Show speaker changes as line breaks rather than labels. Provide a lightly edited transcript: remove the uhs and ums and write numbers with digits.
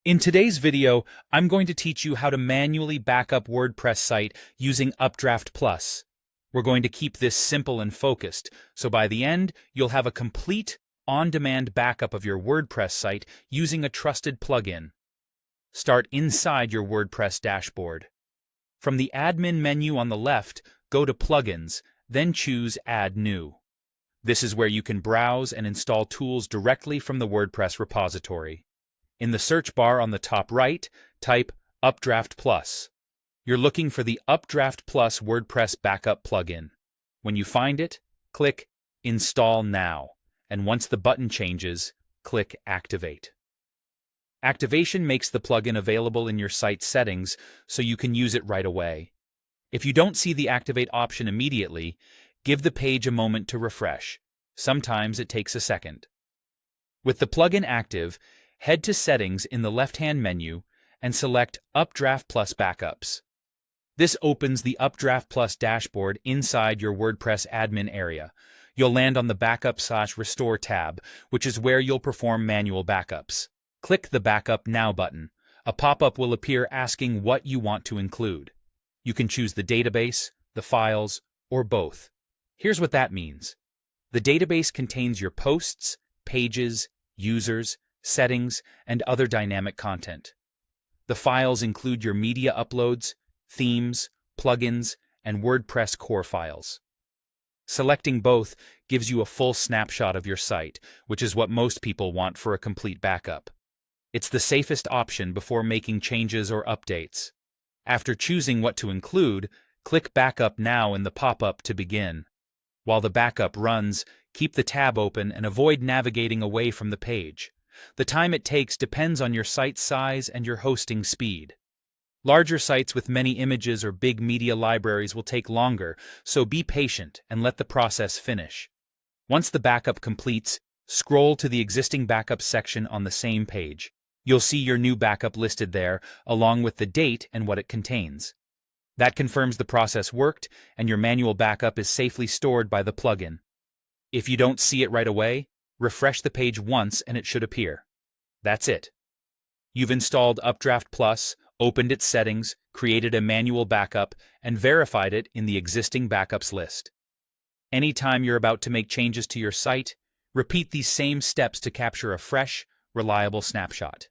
In today's video, I'm going to teach you how to manually back up WordPress site using Updraftplus. We're going to keep this simple and focused, so by the end, you'll have a complete, on-demand backup of your WordPress site using a trusted plugin. Start inside your WordPress dashboard. From the Admin menu on the left, go to Plugins, then choose Add New. This is where you can browse and install tools directly from the WordPress repository. In the search bar on the top right, type Updraftplus. You're looking for the Updraftplus WordPress Backup plugin. When you find it, click Install Now, and once the button changes, click Activate. Activation makes the plugin available in your site settings so you can use it right away. If you don't see the Activate option immediately, give the page a moment to refresh. Sometimes it takes a second. With the plugin active, head to Settings in the left-hand menu and select Updraftplus Backups. This opens the Updraftplus dashboard inside your WordPress admin area. You'll land on the Backup/Restore tab, which is where you'll perform manual backups. Click the Backup Now button. A pop-up will appear asking what you want to include. You can choose the database, the files, or both. Here's what that means. The database contains your posts, pages, users, settings, and other dynamic content. The files include your media uploads, themes, plugins, and WordPress core files. Selecting both gives you a full snapshot of your site, which is what most people want for a complete backup. It's the safest option before making changes or updates. After choosing what to include, click Backup Now in the pop-up to begin. While the backup runs, keep the tab open and avoid navigating away from the page. The time it takes depends on your site size and your hosting speed. Larger sites with many images or big media libraries will take longer, so be patient and let the process finish. Once the backup completes, scroll to the existing backup section on the same page. You'll see your new backup listed there, along with the date and what it contains. That confirms the process worked and your manual backup is safely stored by the plugin. If you don't see it right away, refresh the page once and it should appear. That's it. You've installed Updraftplus, opened its settings, created a manual backup, and verified it in the existing backups list. Anytime you're about to make changes to your site, repeat these same steps to capture a fresh, reliable snapshot.